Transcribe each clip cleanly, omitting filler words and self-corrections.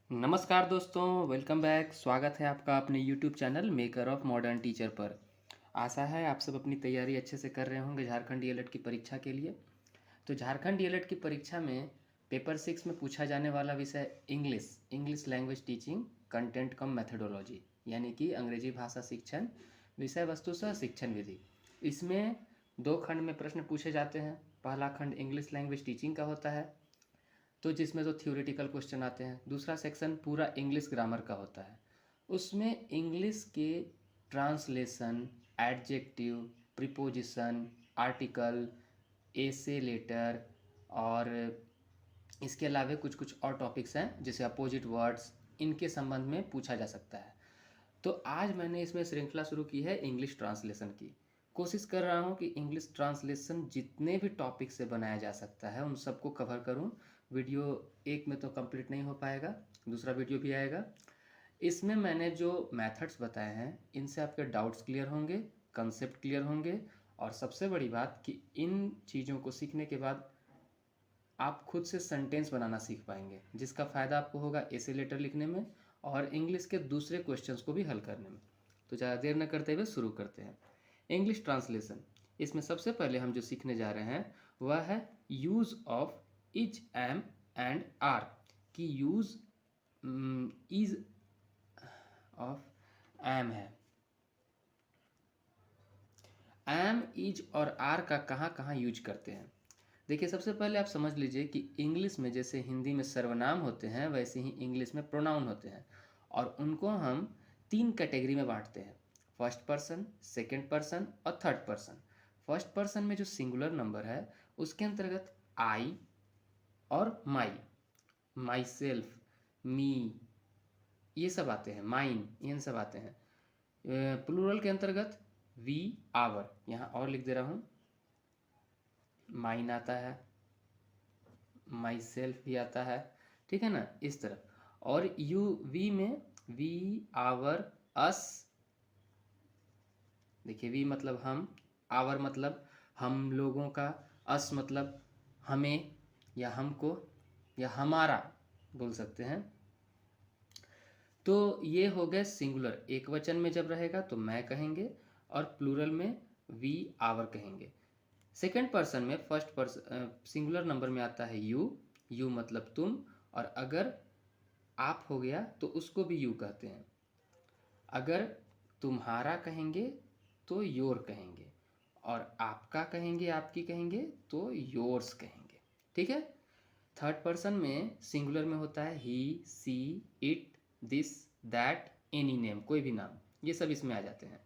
नमस्कार दोस्तों, welcome back. स्वागत है आपका अपने YouTube channel maker of modern teacher पर। आशा है आप सब अपनी तैयारी अच्छे से कर रहे होंगे झारखंड डीएलएड की परीक्षा के लिए। तो झारखंड डीएलएड की परीक्षा में पेपर 6 में पूछा जाने वाला विषय इंग्लिश लैंग्वेज टीचिंग कंटेंट कम मेथडोलॉजी, यानी कि अंग्रेजी भाषा शिक्षण, विषय वस्तु सह शिक्षण विधि। इसमें 2 खंड में प्रश्न पूछे जाते हैं। पहला खंड इंग्लिश लैंग्वेज टीचिंग का होता है, तो जिसमें तो थ्योरेटिकल क्वेश्चन आते हैं। दूसरा सेक्शन पूरा इंग्लिश ग्रामर का होता है। उसमें इंग्लिश के ट्रांसलेशन, एडजेक्टिव, प्रीपोजिशन, आर्टिकल, एसे लेटर और इसके अलावा कुछ कुछ और टॉपिक्स हैं जैसे अपोजिट वर्ड्स, इनके संबंध में पूछा जा सकता है। तो आज मैंने इसमें श्रृंखला शुरू की है इंग्लिश ट्रांसलेशन की। कोशिश कर रहा हूँ कि इंग्लिश ट्रांसलेशन जितने भी टॉपिक से बनाया जा सकता है उन सबको कवर करूँ। वीडियो एक में तो कंप्लीट नहीं हो पाएगा, दूसरा वीडियो भी आएगा। इसमें मैंने जो मेथड्स बताए हैं इनसे आपके डाउट्स क्लियर होंगे, कंसेप्ट क्लियर होंगे, और सबसे बड़ी बात कि इन चीज़ों को सीखने के बाद आप खुद से सेंटेंस बनाना सीख पाएंगे, जिसका फ़ायदा आपको होगा एसे लेटर लिखने में और इंग्लिश के दूसरे क्वेश्चंस को भी हल करने में। तो ज़्यादा देर न करते हुए शुरू करते हैं। इंग्लिश ट्रांसलेशन, इसमें सबसे पहले हम जो सीखने जा रहे हैं वह है use of is, am and are की यूज़। इज ऑफ एम है, एम, इज और आर का कहाँ कहाँ यूज करते हैं। देखिए, सबसे पहले आप समझ लीजिए कि इंग्लिश में जैसे हिंदी में सर्वनाम होते हैं वैसे ही इंग्लिश में प्रोनाउन होते हैं, और उनको हम 3 कैटेगरी में बांटते हैं: फर्स्ट पर्सन, सेकंड पर्सन और थर्ड पर्सन। फर्स्ट पर्सन में जो सिंगुलर नंबर है उसके अंतर्गत आई और माई सेल्फ, मी, ये सब आते हैं, माइन, ये सब आते हैं। प्लूरल के अंतर्गत वी, आवर, यहाँ और लिख दे रहा हूँ, माइन आता है, माई सेल्फ भी आता है, ठीक है ना, इस तरफ। और यू वी में वी, आवर, अस। देखिए, वी मतलब हम, आवर मतलब हम लोगों का, अस मतलब हमें या हमको या हमारा बोल सकते हैं। तो ये हो गए सिंगुलर। एक वचन में जब रहेगा तो मैं कहेंगे और प्लूरल में वी, आवर कहेंगे। सेकंड पर्सन में फर्स्ट पर्सन सिंगुलर नंबर में आता है यू मतलब तुम, और अगर आप हो गया तो उसको भी यू कहते हैं। अगर तुम्हारा कहेंगे तो योर कहेंगे, और आपका कहेंगे, आपकी कहेंगे तो योर्स कहेंगे, ठीक है। थर्ड पर्सन में सिंगुलर में होता है ही, she, it, this, that, any name, कोई भी नाम, ये सब इसमें आ जाते हैं।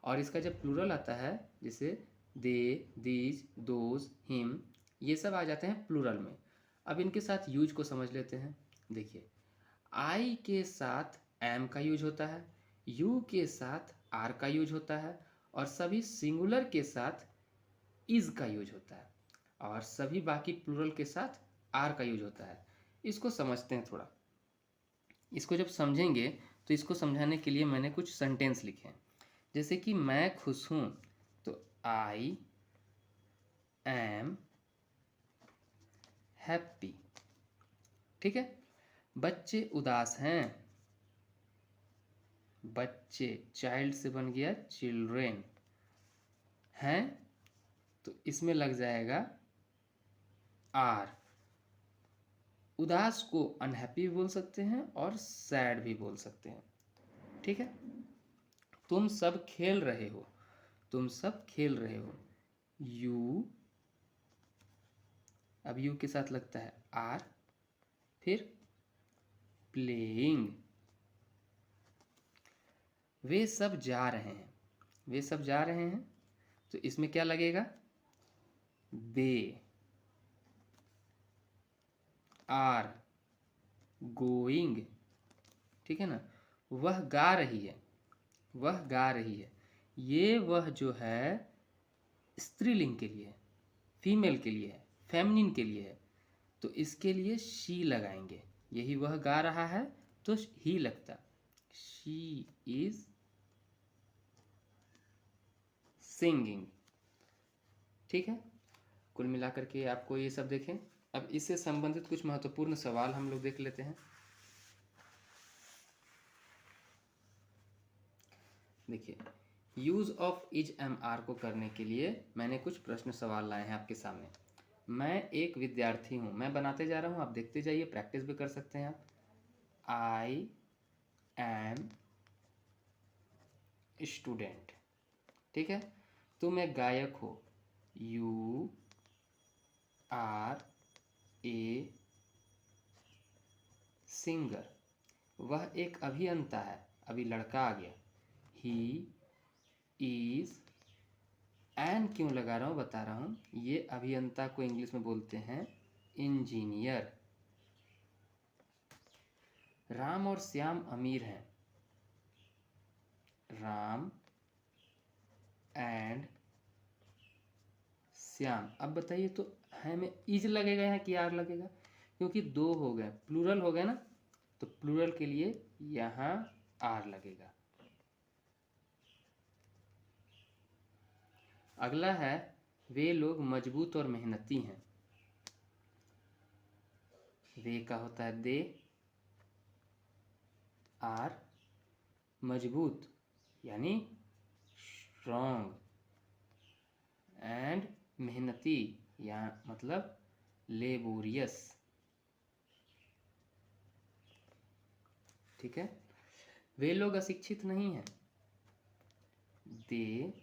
और इसका जब प्लूरल आता है जैसे दे, दीज, दोज, हिम, ये सब आ जाते हैं प्लूरल में। अब इनके साथ यूज को समझ लेते हैं। देखिए, आई के साथ एम का यूज होता है, यू के साथ आर का यूज होता है, और सभी सिंगुलर के साथ इज का यूज होता है, और सभी बाकी प्लूरल के साथ आर का यूज होता है। इसको समझते हैं थोड़ा। इसको जब समझेंगे तो इसको समझाने के लिए मैंने कुछ सेंटेंस लिखे हैं। जैसे कि मैं खुश हूँ, तो आई एम हैप्पी, ठीक है। बच्चे उदास हैं, बच्चे चाइल्ड से बन गया चिल्ड्रेन हैं, तो इसमें लग जाएगा आर। उदास को अनहैप्पी भी बोल सकते हैं और सैड भी बोल सकते हैं, ठीक है। तुम सब खेल रहे हो, तुम सब खेल रहे हो, यू, अब यू के साथ लगता है आर, फिर प्लेइंग। वे सब जा रहे हैं, वे सब जा रहे हैं, तो इसमें क्या लगेगा, दे आर गोइंग, ठीक है ना। वह गा रही है, वह गा रही है, ये वह जो है स्त्रीलिंग के लिए है, फीमेल के लिए है, फेमिनिन के लिए है, तो इसके लिए शी लगाएंगे। यही वह गा रहा है तो ही लगता, शी इज सिंगिंग, ठीक है। कुल मिलाकर के आपको ये सब देखें। अब इससे संबंधित कुछ महत्वपूर्ण सवाल हम लोग देख लेते हैं। देखिए, use of is am are को करने के लिए मैंने कुछ प्रश्न सवाल लाए हैं आपके सामने। मैं एक विद्यार्थी हूँ, मैं बनाते जा रहा हूँ, आप देखते जाइए, प्रैक्टिस भी कर सकते हैं आप। आई एम स्टूडेंट, ठीक है। तुम एक गायक हो, यू आर ए सिंगर। वह एक अभियंता है, अभी लड़का आ गया, ही इज, एन क्यों लगा रहा हूँ बता रहा हूँ, ये अभियंता को इंग्लिश में बोलते हैं इंजीनियर। राम और श्याम अमीर हैं, राम एंड श्याम। अब बताइए तो है में इज लगेगा या कि आर लगेगा, क्योंकि दो हो गए, प्लूरल हो गए ना, तो प्लूरल के लिए यहाँ आर लगेगा। अगला है, वे लोग मजबूत और मेहनती हैं। वे का होता है दे, आर मजबूत यानी स्ट्रॉन्ग, एंड मेहनती या मतलब लेबोरियस, ठीक है। वे लोग अशिक्षित नहीं हैं, दे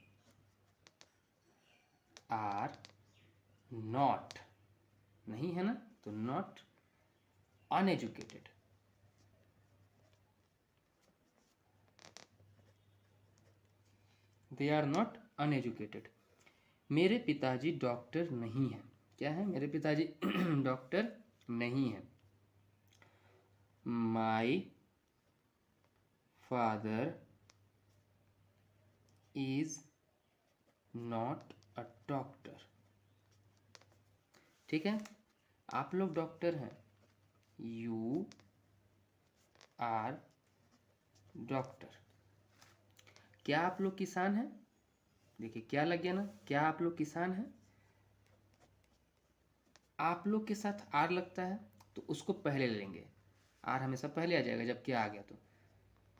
आर नॉट, नहीं है ना, तो not uneducated. They are not uneducated. मेरे पिताजी डॉक्टर नहीं हैं। क्या है, मेरे पिताजी डॉक्टर नहीं हैं। My father is not a doctor, ठीक है। आप लोग डॉक्टर हैं, यू आर डॉक्टर। क्या आप लोग किसान हैं, देखिए क्या लग गया ना, क्या आप लोग किसान हैं। आप लोग के साथ आर लगता है तो उसको पहले ले लेंगे, आर हमेशा पहले आ जाएगा जब क्या आ गया तो।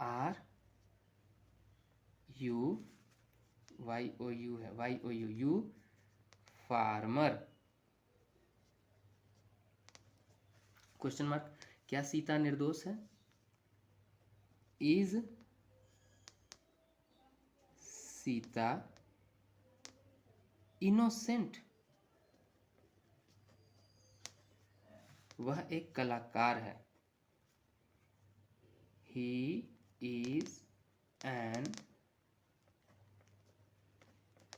R U, Y O U है, Y O U, you farmer. Question mark, क्या सीता निर्दोष है, इज सीता इनोसेंट। वह एक कलाकार है, ही इज एन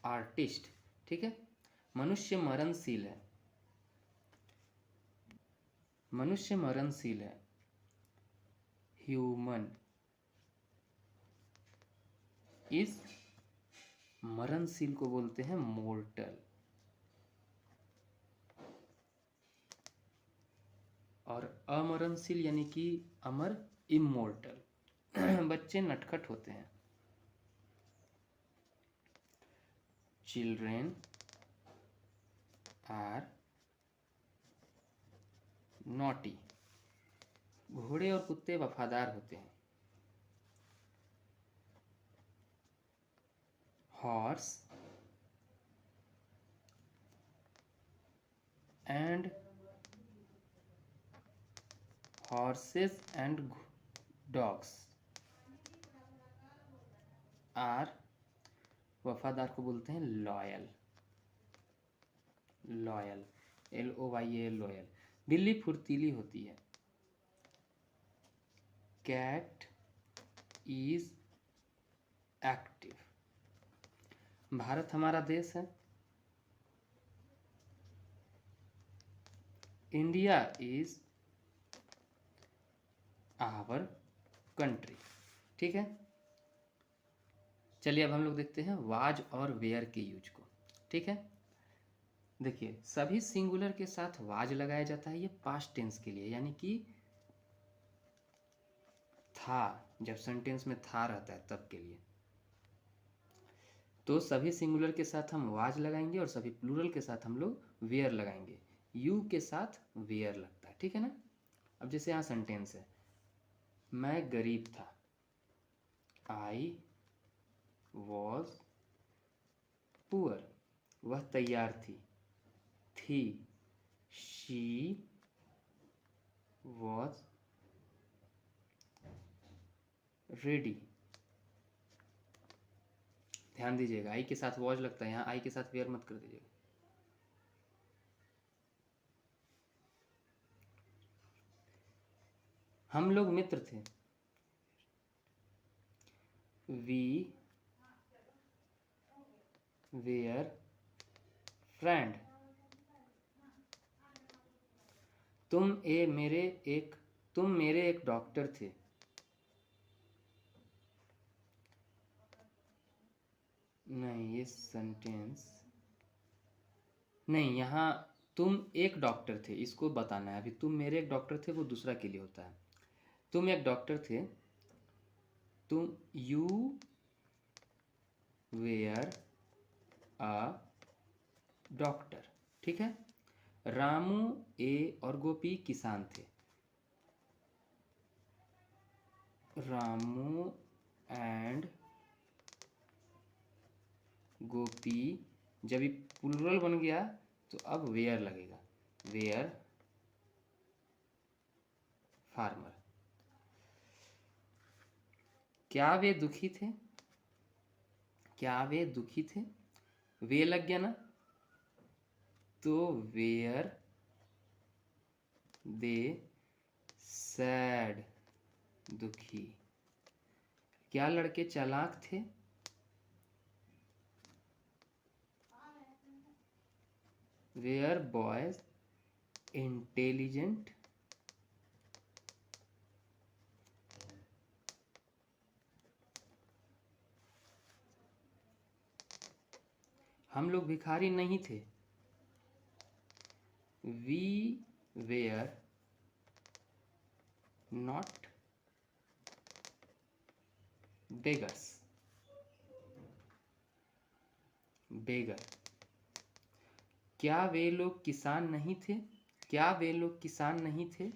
आर्टिस्ट, ठीक है। मनुष्य मरणशील है, मनुष्य मरणशील है, ह्यूमन इज, मरणशील को बोलते हैं मोर्टल, और अमरणशील यानी कि अमर, इमोर्टल। बच्चे नटखट होते हैं, चिल्ड्रेन आर नॉटी। घोड़े और कुत्ते वफादार होते हैं, horse and horses and dogs are, वफादार को बोलते हैं लॉयल, लॉयल, LOYAL, लॉयल। बिल्ली फुर्तीली होती है, कैट इज एक्टिव। भारत हमारा देश है, इंडिया इज आवर कंट्री, ठीक है। चलिए अब हम लोग देखते हैं वाज और वेयर के यूज को, ठीक है। देखिए, सभी सिंगुलर के साथ वाज लगाया जाता है, ये पास्ट टेंस के लिए, यानी कि था, जब सेंटेंस में था रहता है तब के लिए। तो सभी सिंगुलर के साथ हम वाज लगाएंगे और सभी प्लूरल के साथ हम लोग वेयर लगाएंगे। यू के साथ वेयर लगता है, ठीक है ना। अब जैसे यहाँ सेंटेंस है, मैं गरीब था, आई वॉज पुअर, वह तैयार थी। She was ready. ध्यान दीजिएगा, आई के साथ वॉज लगता है, यहाँ आई के साथ वेयर मत कर दीजिएगा। हम लोग मित्र थे। We were friend. तुम मेरे एक डॉक्टर थे। नहीं, ये सेंटेंस नहीं, यहाँ तुम एक डॉक्टर थे इसको बताना है। अभी तुम मेरे एक डॉक्टर थे वो दूसरा के लिए होता है। तुम एक डॉक्टर थे, यू वेयर अ डॉक्टर, ठीक है। रामू और गोपी किसान थे। रामू एंड गोपी, जब ये प्लूरल बन गया तो अब वेयर लगेगा, वेयर फार्मर। क्या वे दुखी थे? वे लग गया ना, तो वेयर दे सैड, दुखी। क्या लड़के चालाक थे? Were boys intelligent? हम लोग भिखारी नहीं थे। We were not beggars. Beggar. क्या वे लोग किसान नहीं थे?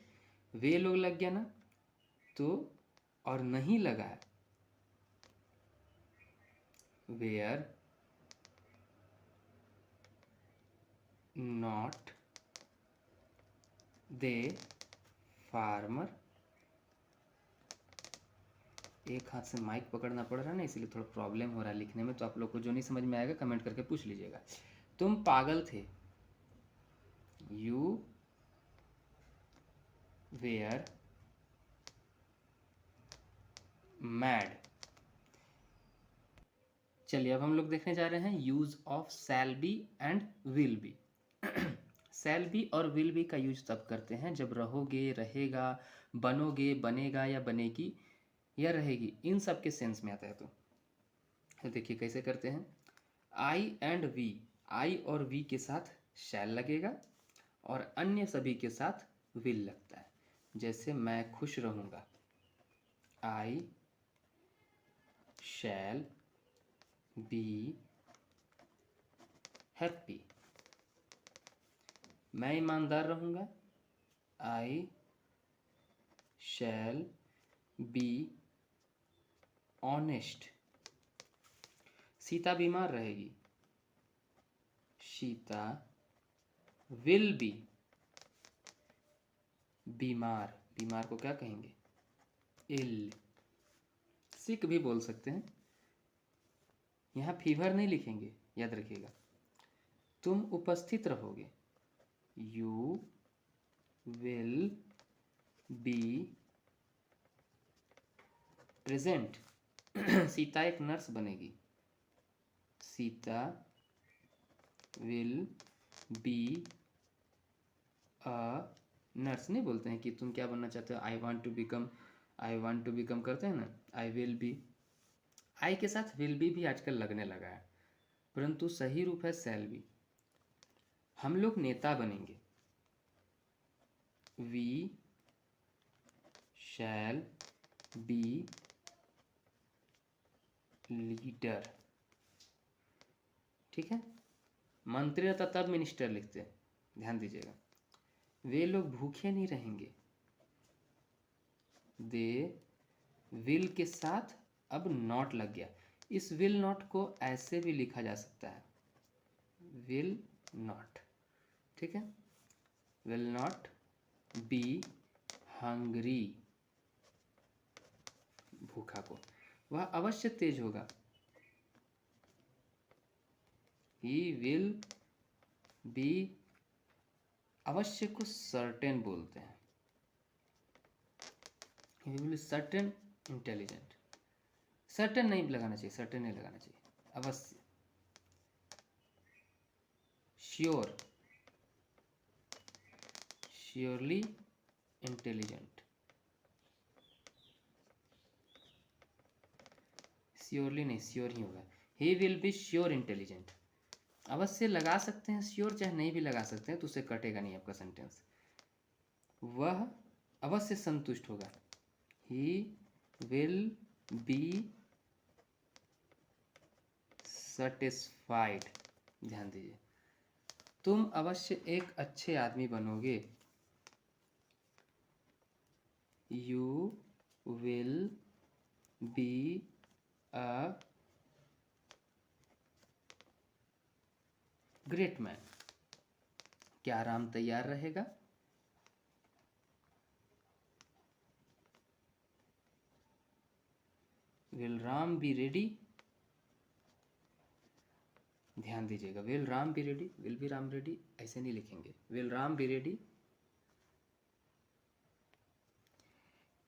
वे लोग लग गया ना, तो और नहीं लगा है, वेयर नॉट दे फार्मर। एक हाथ से माइक पकड़ना पड़ रहा है ना, इसलिए थोड़ा प्रॉब्लम हो रहा है लिखने में, तो आप लोग को जो नहीं समझ में आएगा कमेंट करके पूछ लीजिएगा। तुम पागल थे। You were mad. चलिए अब हम लोग देखने जा रहे हैं use of shall be and will be. Shall be और विल बी का यूज तब करते हैं जब रहोगे, रहेगा, बनोगे, बनेगा या बनेगी या रहेगी, इन सब के सेंस में आता है। तो देखिए कैसे करते हैं। आई एंड वी, आई और वी के साथ शैल लगेगा और अन्य सभी के साथ विल लगता है। जैसे मैं खुश रहूँगा, आई शैल बी हैप्पी। मैं ईमानदार रहूँगा, आई शैल बी ऑनेस्ट। सीता बीमार रहेगी, सीता विल बी बीमार। बीमार को क्या कहेंगे? इल। सिक भी बोल सकते हैं, यहाँ फीवर नहीं लिखेंगे, याद रखिएगा। तुम उपस्थित रहोगे, you will be present. Sita एक नर्स बनेगी, Sita will be a nurse. नहीं बोलते हैं कि तुम क्या बनना चाहते हो, आई वांट टू बिकम करते हैं ना, आई विल बी। आई के साथ विल बी आजकल लगने लगा है, परंतु सही रूप है शैल बी। हम लोग नेता बनेंगे, वी शैल बी लीडर, ठीक है। मंत्री रहता तब मिनिस्टर लिखते हैं, ध्यान दीजिएगा। वे लोग भूखे नहीं रहेंगे, दे विल के साथ अब नॉट लग गया। इस विल नॉट को ऐसे भी लिखा जा सकता है, विल नॉट, ठीक है, विल नॉट बी हंग्री, भूखा को, वह अवश्य तेज होगा, ही विल बी, अवश्य को सर्टेन बोलते हैं, he will certain intelligent, certain नहीं लगाना चाहिए, सर्टेन नहीं लगाना चाहिए, अवश्य, श्योर, श्योरली इंटेलिजेंट, श्योरली नहीं, श्योर ही होगा, he will be sure intelligent, अवश्य लगा सकते हैं श्योर, चाहे नहीं भी लगा सकते हैं तो उससे कटेगा नहीं आपका सेंटेंस, वह अवश्य संतुष्ट होगा, ही विल बी सेटिस्फाइड, ध्यान दीजिए, तुम अवश्य एक अच्छे आदमी बनोगे, you will be a great man, क्या राम तैयार रहेगा, विल राम बी रेडी, ध्यान दीजिएगा, will Ram be ready, will be Ram ready ऐसे नहीं लिखेंगे, विल राम बी रेडी,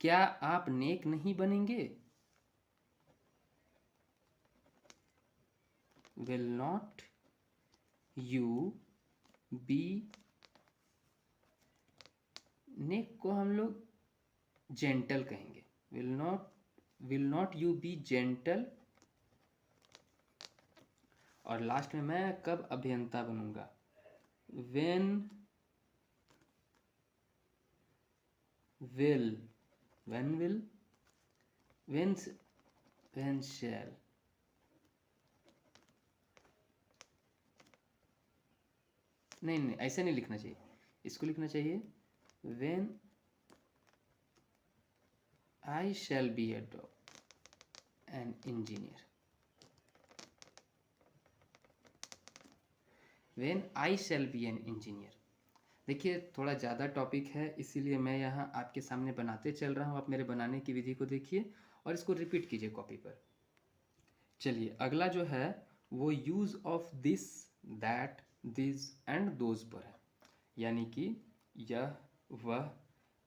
क्या आप नेक नहीं बनेंगे, विल नॉट यू बी, नेक को हम लोग जेंटल कहेंगे, will not you be gentle, और लास्ट में मैं कब अभियंता बनूंगा, when will, when will, when shall, नहीं ऐसे नहीं लिखना चाहिए, इसको लिखना चाहिए when I shall be an engineer, when I shall be an engineer. देखिए थोड़ा ज़्यादा टॉपिक है, इसीलिए मैं यहाँ आपके सामने बनाते चल रहा हूँ, आप मेरे बनाने की विधि को देखिए और इसको रिपीट कीजिए कॉपी पर। चलिए अगला जो है वो use of this, that, this and those पर है, यानी कि यह वह,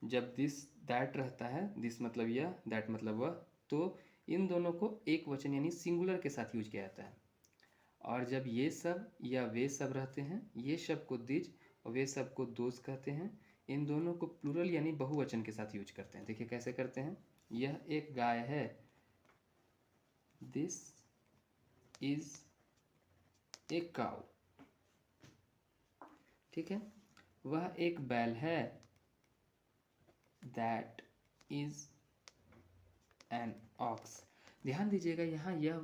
जब दिस दैट रहता है, दिस मतलब यह, दैट मतलब वह, तो इन दोनों को एक वचन यानी सिंगुलर के साथ यूज किया जाता है, और जब ये सब या वे सब रहते हैं, ये शब्द को दिज और वे सब को दोज कहते हैं, इन दोनों को प्लूरल यानी बहुवचन के साथ यूज करते हैं। देखिए कैसे करते हैं, यह एक गाय है, दिस इज ए काउ, ठीक है, वह एक बैल है, दैट इज एन ऑक्स। ध्यान दीजिएगा यहाँ यह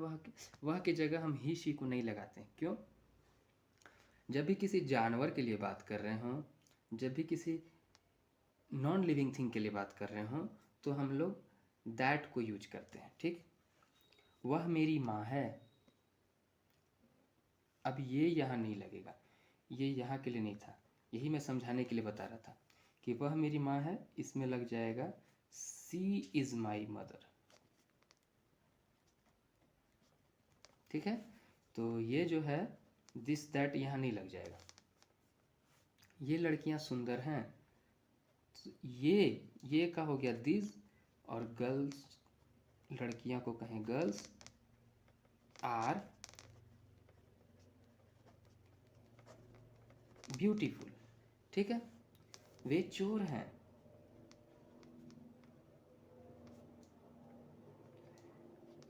वह की जगह हम ही शी को नहीं लगाते हैं, क्यों, जब भी किसी जानवर के लिए बात कर रहे हों, जब भी किसी नॉन लिविंग थिंग के लिए बात कर रहे हों, तो हम लोग दैट को यूज करते हैं, ठीक, वह मेरी माँ है, अब ये यहाँ नहीं लगेगा, ये यहाँ के लिए नहीं था, यही मैं समझाने के लिए बता रहा था कि वह मेरी माँ है, इसमें लग जाएगा सी इज माई मदर, ठीक है, तो ये जो है दिस दैट यहाँ नहीं लग जाएगा, ये लड़कियां सुंदर हैं, तो ये का हो गया दिस, और गर्ल्स, लड़कियां को कहें गर्ल्स आर ब्यूटीफुल, ठीक है, वे चोर हैं,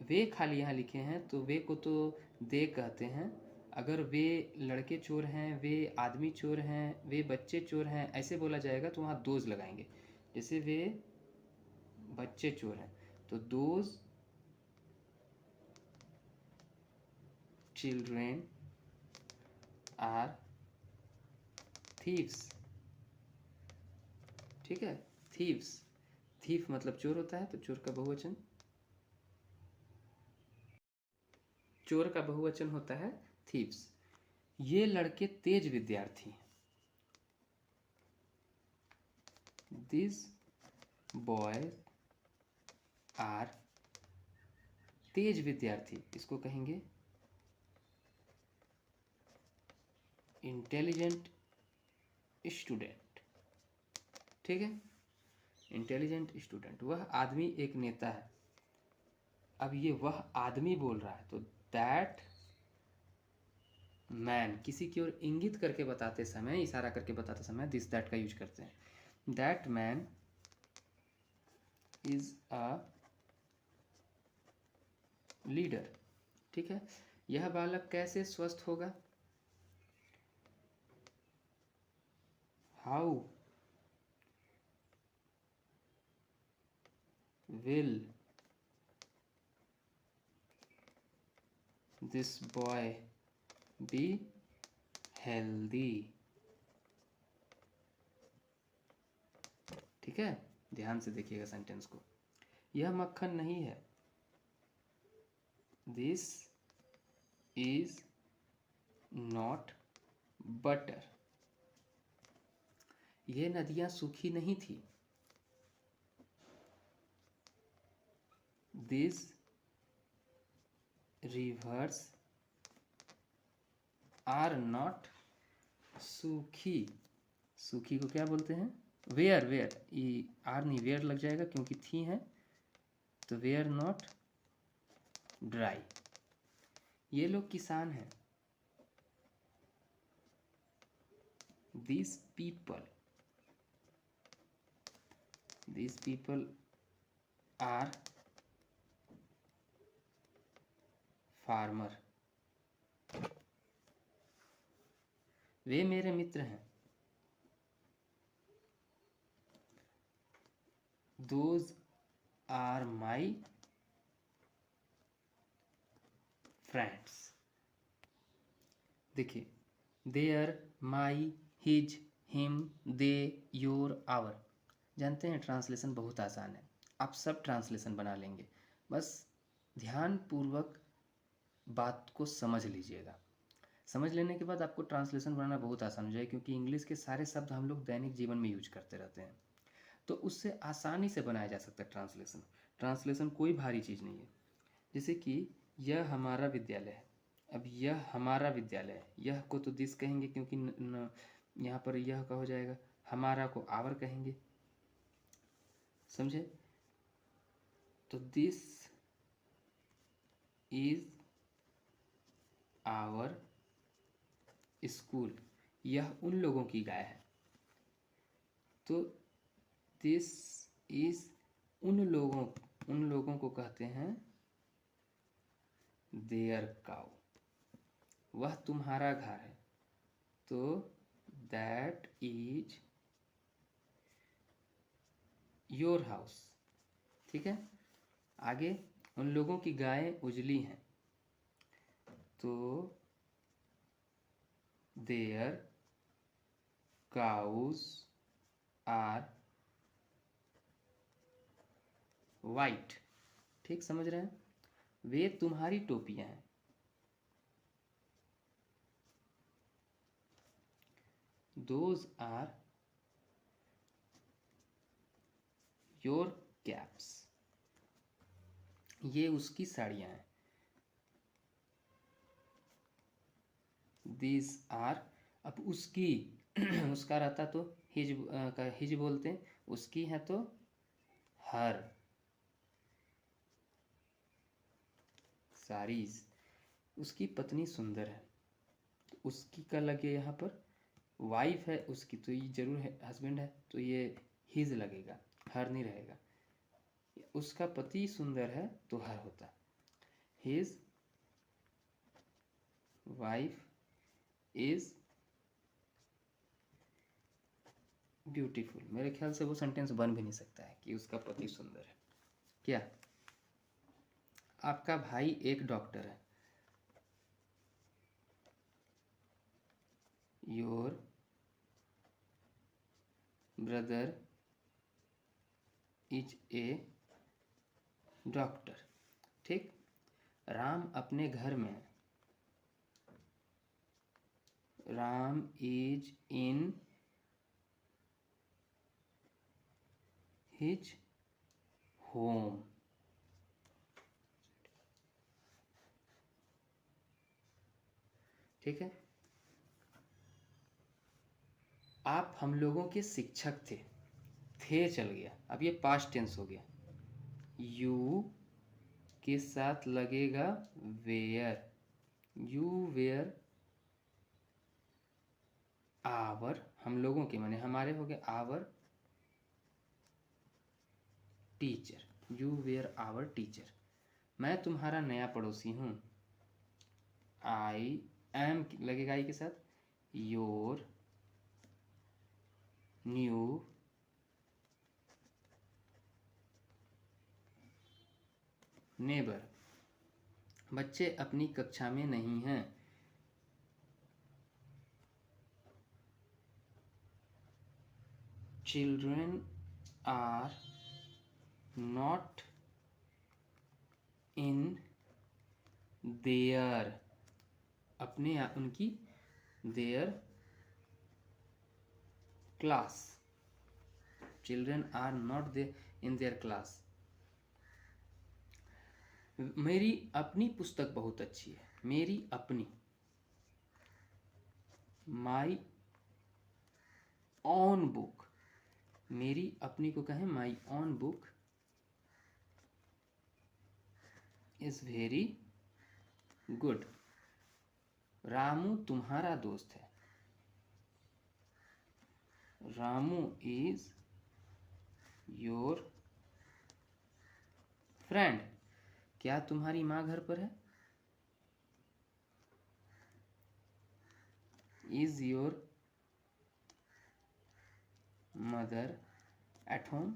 वे खाली यहाँ लिखे हैं तो वे को तो दे कहते हैं, अगर वे लड़के चोर हैं, वे आदमी चोर हैं, वे बच्चे चोर हैं ऐसे बोला जाएगा तो वहाँ दोज लगाएंगे, जैसे वे बच्चे चोर हैं तो दोज चिल्ड्रेन आर थीव्स, ठीक है, थीव्स, थीफ मतलब चोर होता है, तो चोर का बहुवचन, चोर का बहुवचन होता है थीव्स। ये लड़के तेज विद्यार्थी हैं। दिस बॉय आर तेज विद्यार्थी, इसको कहेंगे इंटेलिजेंट स्टूडेंट। ठीक है, इंटेलिजेंट स्टूडेंट। वह आदमी एक नेता है। अब ये वह आदमी बोल रहा है तो दैट मैन, किसी की ओर इंगित करके बताते समय, इशारा करके बताते समय दिस दैट का यूज करते हैं। That man is a leader. ठीक है, यह बालक कैसे स्वस्थ होगा? How will this boy be healthy. ठीक है, ध्यान से देखिएगा सेंटेंस को। यह मक्खन नहीं है। This is not butter. ये नदियां सूखी नहीं थी। दिस रिवर्स आर नॉट सूखी। सूखी को क्या बोलते हैं? वेयर। वेयर, ये आर नहीं, वेयर लग जाएगा क्योंकि थी है, तो वेयर नॉट ड्राई। ये लोग किसान हैं। these people are farmer। वे मेरे मित्र हैं। those are my friends। देखिए, their, my, his, him, they, your, our. जानते हैं ट्रांसलेशन बहुत आसान है, आप सब ट्रांसलेशन बना लेंगे, बस ध्यान पूर्वक बात को समझ लीजिएगा। समझ लेने के बाद आपको ट्रांसलेशन बनाना बहुत आसान हो जाए, क्योंकि इंग्लिश के सारे शब्द हम लोग दैनिक जीवन में यूज करते रहते हैं, तो उससे आसानी से बनाया जा सकता है ट्रांसलेशन। ट्रांसलेशन कोई भारी चीज़ नहीं है। जैसे कि यह हमारा विद्यालय है। अब यह हमारा विद्यालय है, यह को तो दिस कहेंगे क्योंकि यहाँ पर यह का हो जाएगा, हमारा को आवर कहेंगे, समझे? तो दिस इज आवर स्कूल। यह उन लोगों की गाय है, तो दिस इज उन लोगों को कहते हैं देयर काउ। वह तुम्हारा घर है, तो दैट इज योर हाउस। ठीक है, आगे, उन लोगों की गायें उजली हैं, तो देयर काउज आर वाइट। ठीक, समझ रहे हैं? वे तुम्हारी टोपियां हैं। Those are your caps. ये उसकी साड़ियां हैं। दिस आर, अब उसकी उसका रहता तो हिज का हिज बोलते हैं, उसकी है तो हर साड़ीज। उसकी पत्नी सुंदर है, तो उसकी का लगे यहाँ पर वाइफ है उसकी, तो ये जरूर है हस्बैंड है, तो ये हिज लगेगा, हर नहीं रहेगा। उसका पति सुंदर है तो हर होता, हिज वाइफ इज ब्यूटीफुल। मेरे ख्याल से वो सेंटेंस बन भी नहीं सकता है कि उसका पति सुंदर है। क्या? आपका भाई एक डॉक्टर है। Your brother is a doctor. ठीक, राम अपने घर में है। Ram is in his home. ठीक है। आप हम लोगों के शिक्षक थे चल गया, अब ये पास्ट टेंस हो गया। यू के साथ लगेगा वेयर। यू वेयर आवर, हम लोगों के माने हमारे हो गए our teacher. You were our teacher. मैं तुम्हारा नया पड़ोसी हूँ। आई एम लगेगा आई के साथ योर न्यू नेबर। बच्चे अपनी कक्षा में नहीं हैं। Children are not in their, अपने उनकी their class. Children are not they in their class. मेरी अपनी पुस्तक बहुत अच्छी है। मेरी अपनी, माई ऑन बुक। मेरी अपनी को कहें my own book is very good. Ramu तुम्हारा दोस्त है। Ramu is your friend. क्या तुम्हारी माँ घर पर है? Is your mother at home?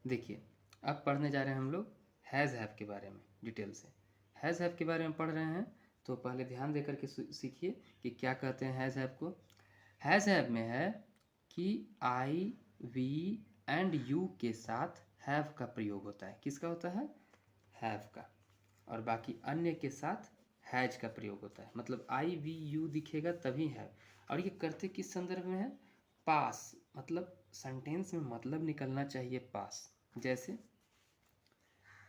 देखिए, अब पढ़ने जा रहे हैं हम लोग हैज़ हैव के बारे में डिटेल से। हैज़ हैव के बारे में पढ़ रहे हैं तो पहले ध्यान देकर के सीखिए कि क्या कहते हैं हैज़ हैव को। हैज़ हैव में है कि आई वी एंड यू के साथ हैव का प्रयोग होता है। किसका होता है? हैव का। और बाकी अन्य के साथ हैज का प्रयोग होता है। मतलब आई वी यू दिखेगा तभी हैव। और ये करते किस संदर्भ में है? पास, मतलब सेंटेंस में मतलब निकलना चाहिए पास। जैसे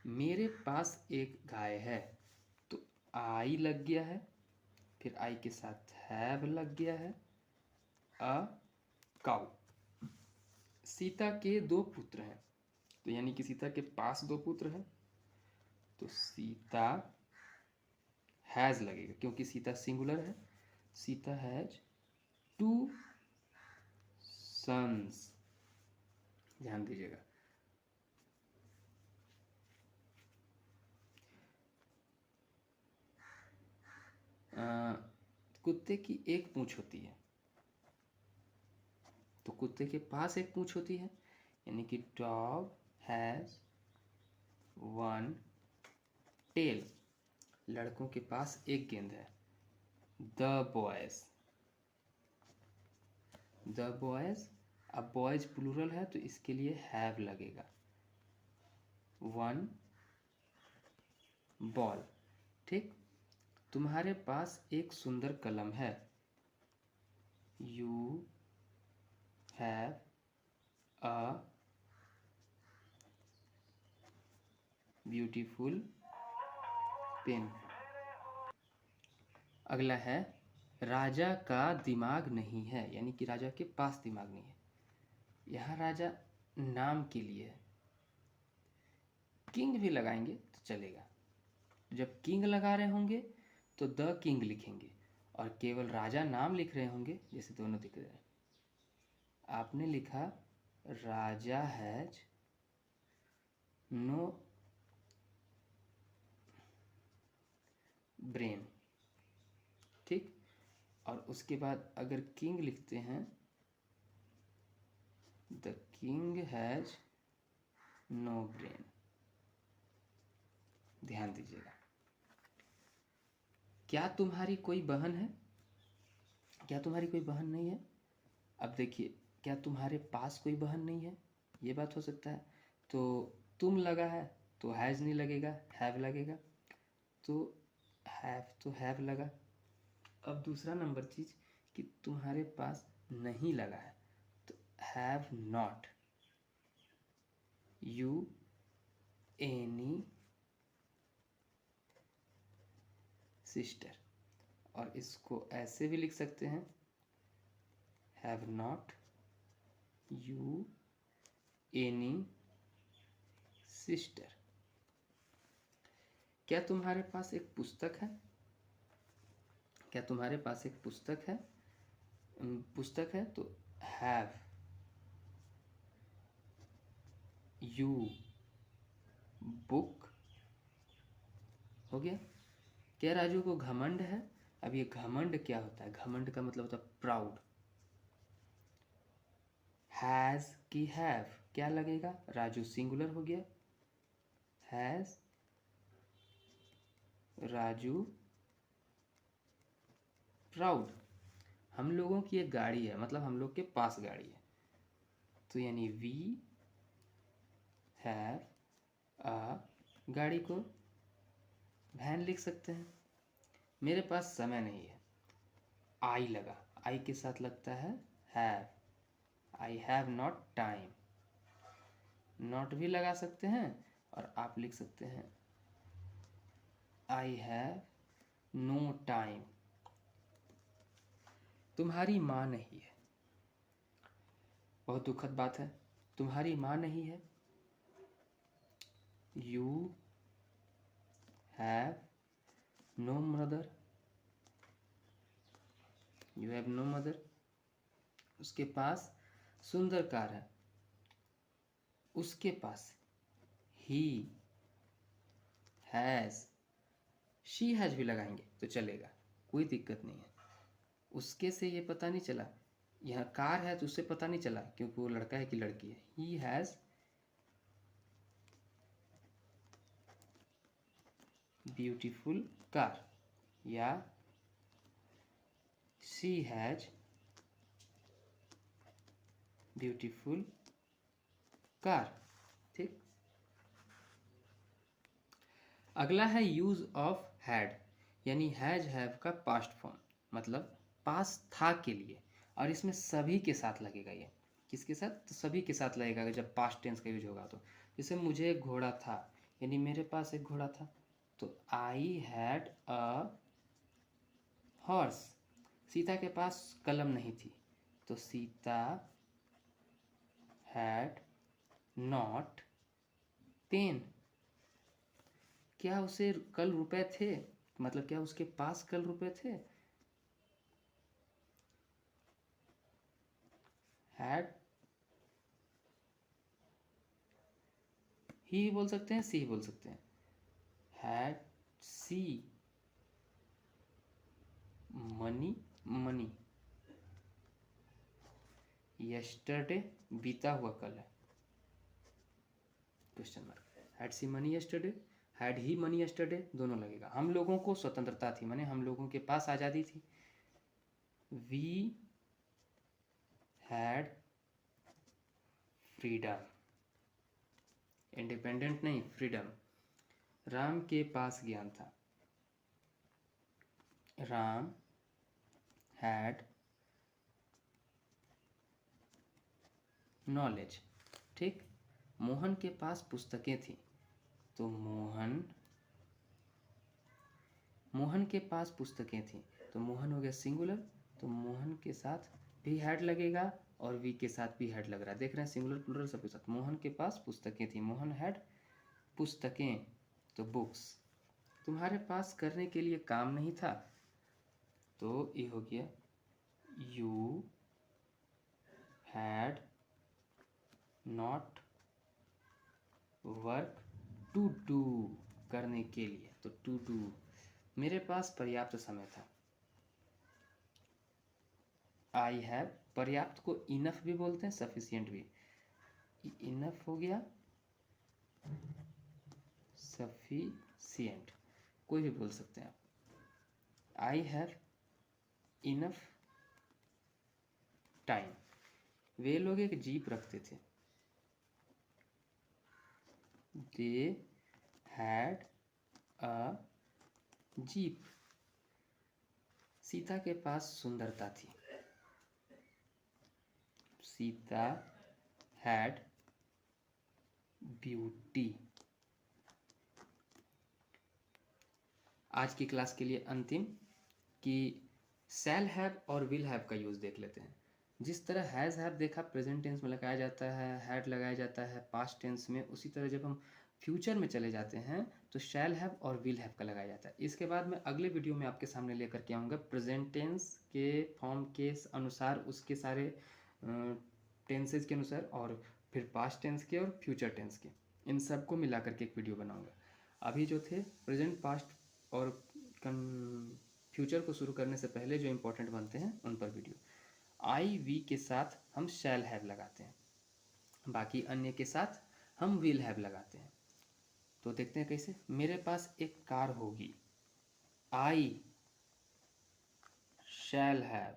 मेरे पास एक गाय है, तो आई लग गया है, फिर आई के साथ हैव लग गया है, अ काउ। सीता के 2 पुत्र हैं, तो यानी कि सीता के पास 2 पुत्र हैं, तो सीता हैज लगेगा क्योंकि सीता सिंगुलर है। Sita has 2 sons. ध्यान दीजिएगा। कुत्ते की एक पूंछ होती है, तो कुत्ते के पास एक पूंछ होती है, यानी कि डॉग हैज 1 टेल। लड़कों के पास एक गेंद है। The boys, the boys. अब बॉयज प्लूरल है तो इसके लिए हैव लगेगा। 1 बॉल। ठीक। तुम्हारे पास एक सुंदर कलम है। You have a beautiful pen. अगला है राजा का दिमाग नहीं है, यानी कि राजा के पास दिमाग नहीं है। यहाँ राजा नाम के लिए है। किंग भी लगाएंगे तो चलेगा। जब किंग लगा रहे होंगे तो द किंग लिखेंगे, और केवल राजा नाम लिख रहे होंगे, जैसे दोनों दिख रहे हैं। आपने लिखा राजा हैज नो ब्रेन। ठीक। और उसके बाद अगर किंग लिखते हैं, the king has no brain. ध्यान दीजिएगा। क्या तुम्हारी कोई बहन है? क्या तुम्हारी कोई बहन नहीं है? अब देखिए क्या तुम्हारे पास कोई बहन नहीं है, ये बात हो सकता है। तो तुम लगा है तो हैज़ नहीं लगेगा, हैव लगेगा। तो हैव लगा। अब दूसरा नंबर चीज़ कि तुम्हारे पास नहीं लगा है तो have not you any sister, और इसको ऐसे भी लिख सकते हैं, have not you any sister. क्या तुम्हारे पास एक पुस्तक है, क्या तुम्हारे पास एक पुस्तक है, पुस्तक है तो हैव यू बुक, हो गया। क्या राजू को घमंड है, अब ये घमंड क्या होता है, घमंड का मतलब होता है प्राउड। हैज़ की हैव क्या लगेगा, राजू सिंगुलर हो गया, हैज़ राजू प्राउड। हम लोगों की एक गाड़ी है, मतलब हम लोग के पास गाड़ी है, तो यानी वी हैव अ, गाड़ी को वैन लिख सकते हैं। मेरे पास समय नहीं है, आई लगा, आई के साथ लगता है have, I have not time, not भी लगा सकते हैं और आप लिख सकते हैं आई हैव नो टाइम। तुम्हारी माँ नहीं है, बहुत दुखद बात है, तुम्हारी माँ नहीं है, you have no mother, you have no mother. उसके पास सुंदर कार है, उसके पास ही हैज़, शी हैज़ भी लगाएंगे तो चलेगा, कोई दिक्कत नहीं है। उसके से ये पता नहीं चला, यहाँ कार है तो उससे पता नहीं चला क्योंकि वो लड़का है कि लड़की है। ही हैज़ ब्यूटीफुल कार, या शी हैज ब्यूटीफुल कार, ठीक। अगला है यूज ऑफ हैड, यानी हैज हैव का पास्ट फॉर्म, मतलब पास था के लिए, और इसमें सभी के साथ लगेगा। ये किसके साथ, तो सभी के साथ लगेगा जब पास्ट टेंस का यूज होगा। तो जैसे मुझे एक घोड़ा था, यानी मेरे पास एक घोड़ा था, तो I had a horse. Sita के पास कलम नहीं थी, तो सीता हैड नॉट पेन। क्या उसे कल रुपए थे, मतलब क्या उसके पास कल रुपए थे, हैड ही बोल सकते हैं, सी बोल सकते हैं, had she money, money yesterday बीता हुआ कल है, question mark. Had she money yesterday, had he money yesterday, दोनों लगेगा। हम लोगों को स्वतंत्रता थी, माने हम लोगों के पास आज़ादी थी, वी हैड फ्रीडम, इंडिपेंडेंट नहीं, फ्रीडम। राम के पास ज्ञान था, राम हैड नॉलेज, ठीक। मोहन के पास पुस्तकें थी, तो मोहन के पास पुस्तकें थी, तो मोहन हो गया सिंगुलर, तो मोहन के साथ भी हैड लगेगा और वी के साथ भी हैड लग रहा है, देख रहे हैं, सिंगुलर प्लूरल सबके साथ। मोहन के पास पुस्तकें थी, मोहन हैड पुस्तकें, तो बुक्स। तुम्हारे पास करने के लिए काम नहीं था, तो ये हो गया you had not work to do, करने के लिए, तो टू डू। मेरे पास पर्याप्त समय था, आई हैव, पर्याप्त को इनफ भी बोलते हैं, सफिशियंट भी, इनफ हो गया, सफिशियंट, कोई भी बोल सकते हैं आप। आई हैव इनफ टाइम, वे लोग एक जीप रखते थे। They had a jeep. Sita के पास सुंदरता थी। Sita had beauty. आज की क्लास के लिए अंतिम कि शैल हैव और विल हैव का यूज़ देख लेते हैं। जिस तरह हैज़ हैव देखा प्रेजेंट टेंस में लगाया जाता है, हैड लगाया जाता है पास्ट टेंस में, उसी तरह जब हम फ्यूचर में चले जाते हैं तो शैल हैव और विल हैव का लगाया जाता है। इसके बाद मैं अगले वीडियो में आपके सामने लेकर के आऊँगा प्रेजेंट टेंस के फॉर्म के अनुसार, उसके सारे टेंसेज के अनुसार, और फिर पास्ट टेंस के और फ्यूचर टेंस के, इन सब को मिला करके एक वीडियो बनाऊँगा। अभी जो थे प्रेजेंट, पास्ट और फ्यूचर को शुरू करने से पहले जो इम्पोर्टेंट बनते हैं उन पर वीडियो। आई वी के साथ हम शैल हैव लगाते हैं, बाकी अन्य के साथ हम विल हैव लगाते हैं। तो देखते हैं कैसे। मेरे पास एक कार होगी। I shall have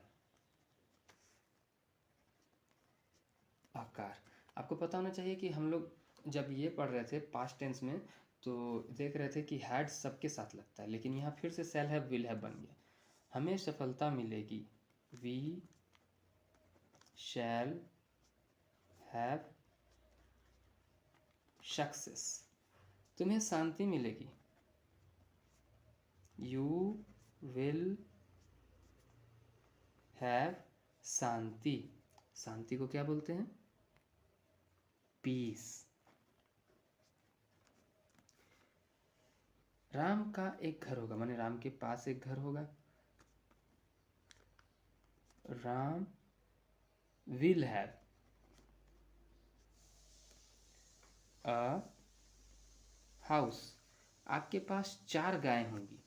a car. आपको पता होना चाहिए कि हम लोग जब ये पढ़ रहे थे पास्ट टेंस में तो देख रहे थे कि हैड सबके साथ लगता है, लेकिन यहाँ फिर से शैल हैव विल हैव बन गया। हमें सफलता मिलेगी। We shall have success. तुम्हें शांति मिलेगी। You will have shanti. शांति को क्या बोलते हैं? पीस। राम का एक घर होगा, माने राम के पास एक घर होगा। Ram will have a house. आपके पास 4 गायें होंगी।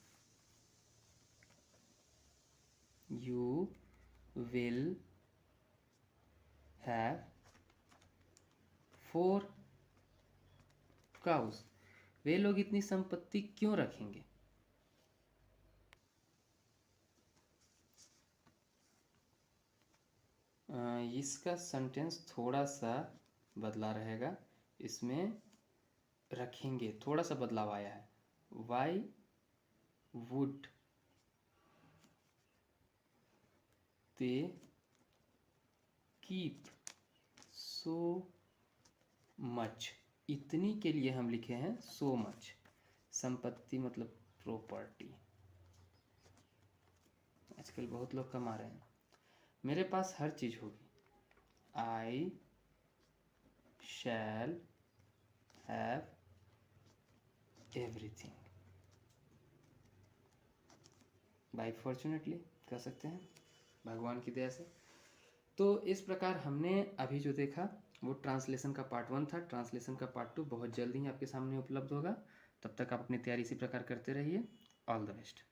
You will have 4 cows. वे लोग इतनी संपत्ति क्यों रखेंगे? इसका सेंटेंस थोड़ा सा बदला रहेगा, इसमें रखेंगे थोड़ा सा बदलाव आया है। Why would they keep so much. इतनी के लिए हम लिखे हैं सो मच। संपत्ति मतलब प्रॉपर्टी। आजकल बहुत लोग कमा रहे हैं। मेरे पास हर चीज़ होगी। I shall have everything. By fortunately कह सकते हैं, भगवान की दया से। तो इस प्रकार हमने अभी जो देखा वो ट्रांसलेशन का पार्ट 1 था। ट्रांसलेशन का पार्ट 2 बहुत जल्दी ही आपके सामने उपलब्ध होगा। तब तक आप अपनी तैयारी इसी प्रकार करते रहिए। All the best.